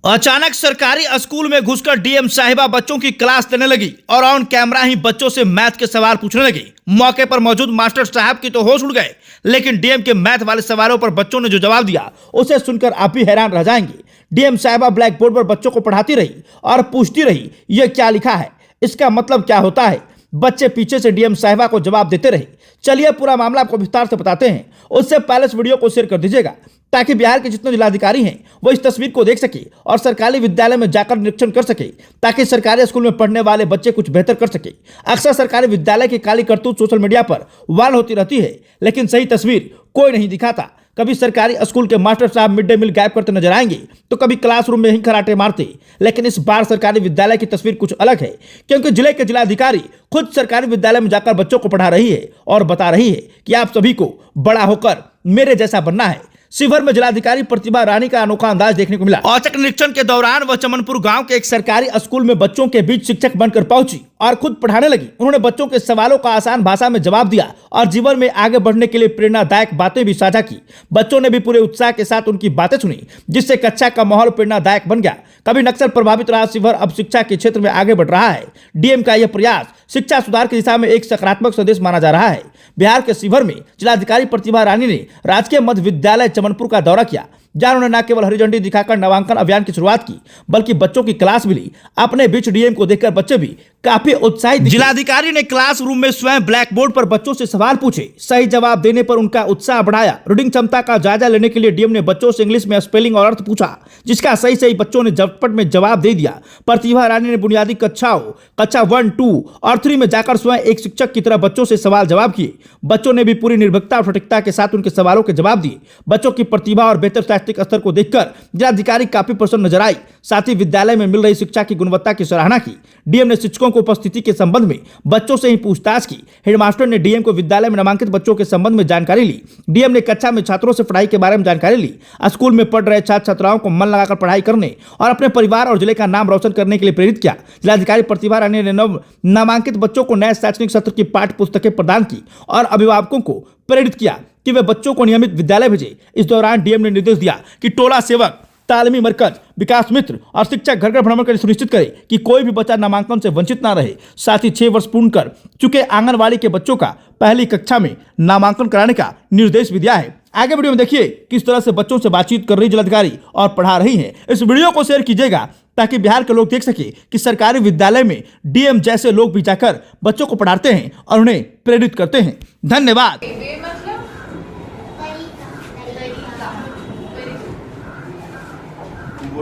अचानक सरकारी स्कूल में घुसकर डीएम साहिबा बच्चों की क्लास देने लगी और ऑन कैमरा ही बच्चों से मैथ के सवाल पूछने लगी। मौके पर मौजूद मास्टर साहब की तो होश उड़ गए, लेकिन डीएम के मैथ वाले सवालों पर बच्चों ने जो जवाब दिया उसे सुनकर आप भी हैरान रह जाएंगे। डीएम साहिबा ब्लैक बोर्ड पर बच्चों को पढ़ाती रही और पूछती रही, यह क्या लिखा है, इसका मतलब क्या होता है। बच्चे पीछे से डीएम साहिबा को जवाब देते रहे। चलिए पूरा मामला आपको विस्तार से बताते हैं, उससे पहले इस वीडियो को शेयर कर दीजिएगा ताकि बिहार के जितने जिलाधिकारी हैं वो इस तस्वीर को देख सके और सरकारी विद्यालय में जाकर निरीक्षण कर सके, ताकि सरकारी स्कूल में पढ़ने वाले बच्चे कुछ बेहतर कर सके। अक्सर सरकारी विद्यालय की काली करतूत सोशल मीडिया पर वायरल होती रहती है, लेकिन सही तस्वीर कोई नहीं दिखाता। कभी सरकारी स्कूल के मास्टर साहब मिड डे मील गायब करते नजर आएंगे, तो कभी क्लासरूम में ही खराटे मारते। लेकिन इस बार सरकारी विद्यालय की तस्वीर कुछ अलग है, क्योंकि जिले के जिलाधिकारी खुद सरकारी विद्यालय में जाकर बच्चों को पढ़ा रही है और बता रही है कि आप सभी को बड़ा होकर मेरे जैसा बनना है। शिवहर में जिलाधिकारी प्रतिभा रानी का अनोखा अंदाज देखने को मिला। औचक निरीक्षण के दौरान वह चमनपुर गांव के एक सरकारी स्कूल में बच्चों के बीच शिक्षक बनकर पहुंची और खुद पढ़ाने लगी। उन्होंने बच्चों के सवालों का आसान भाषा में जवाब दिया और जीवन में आगे बढ़ने के लिए प्रेरणादायक बातें भी साझा की। बच्चों ने भी पूरे उत्साह के साथ उनकी बातें सुनी, जिससे कक्षा का माहौल प्रेरणादायक बन गया। कभी नक्सल प्रभावित रहा शिवहर अब शिक्षा के क्षेत्र में आगे बढ़ रहा है। डीएम का यह प्रयास शिक्षा सुधार की दिशा में एक सकारात्मक संदेश माना जा रहा है। बिहार के शिवहर में जिलाधिकारी प्रतिभा रानी ने राजकीय मध्य विद्यालय चमनपुर का दौरा किया, जहां उन्होंने न केवल हरी झंडी दिखाकर नामांकन अभियान की शुरुआत की, बल्कि बच्चों की क्लास भी ली। अपने बीच डीएम को देखकर बच्चे भी काफी उत्साहित दिखे। जिलाधिकारी ने क्लासरूम में स्वयं ब्लैक बोर्ड पर बच्चों से सवाल पूछे, सही जवाब देने पर उनका उत्साह बढ़ाया। रीडिंग क्षमता का जायजा लेने के लिए डीएम ने बच्चों से इंग्लिश में स्पेलिंग और अर्थ पूछा, जिसका सही बच्चों ने झटपट में जवाब दे दिया। प्रतिभा रानी ने बुनियादी कक्षा 1, 2 और 3 में जाकर स्वयं एक शिक्षक की तरह बच्चों से सवाल जवाब किए। बच्चों ने भी पूरी निर्भीकता और सटीकता के साथ उनके सवालों के जवाब दिए। बच्चों की प्रतिभा और बेहतर शैक्षिक स्तर को देखकर जिलाधिकारी काफी प्रसन्न नजर आई। साथ ही विद्यालय में मिल रही शिक्षा की गुणवत्ता की सराहना की। डीएम ने शिक्षकों को उपस्थिति के संबंध में बच्चों से ही पूछताछ की। हेडमास्टर ने डीएम को विद्यालय में नामांकित बच्चों के संबंध में जानकारी ली। डीएम ने कक्षा में छात्रों से पढ़ाई के बारे में जानकारी ली। स्कूल में पढ़ रहे छात्र छात्राओं को मन लगाकर पढ़ाई करने और अपने परिवार और जिले का नाम रोशन करने के लिए प्रेरित किया। जिलाधिकारी प्रतिभा रानी ने नामांकित बच्चों को नए शैक्षणिक सत्र की पाठ्य पुस्तकें प्रदान की और अभिभावकों को प्रेरित किया कि वे बच्चों को नियमित विद्यालय भेजें। इस दौरान डीएम ने निर्देश दिया कि टोला सेवक, तालीमी मरकज, विकास मित्र और शिक्षक घर घर भ्रमण कर सुनिश्चित करें कि कोई भी बच्चा नामांकन से वंचित ना रहे। साथ ही 6 वर्ष पूर्ण कर चुके आंगनवाड़ी के बच्चों का पहली कक्षा में नामांकन कराने का निर्देश भी दिया है। आगे वीडियो में देखिए किस तरह से बच्चों से बातचीत कर रही जिलाधिकारी और पढ़ा रही हैं। इस वीडियो को शेयर कीजिएगा ताकि बिहार के लोग देख सके कि सरकारी विद्यालय में डीएम जैसे लोग भी जाकर बच्चों को पढ़ाते हैं और उन्हें प्रेरित करते हैं। धन्यवाद।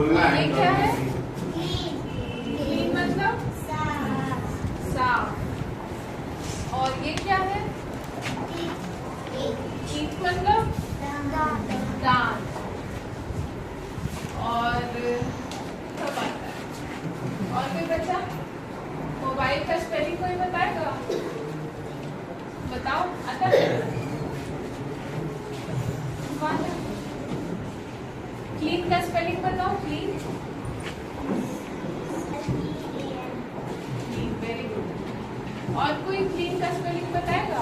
ये क्या है? क्लीन मतलब साफ। और ये क्या है? टीथ मतलब दांत। और सब आता है। और कोई बच्चा मोबाइल का स्पेलिंग कोई बताएगा? बताओ, आता है? क्लीन का स्पेलिंग बताओ। Clean, very good. और कोई क्लीन का स्पेलिंग बताएगा?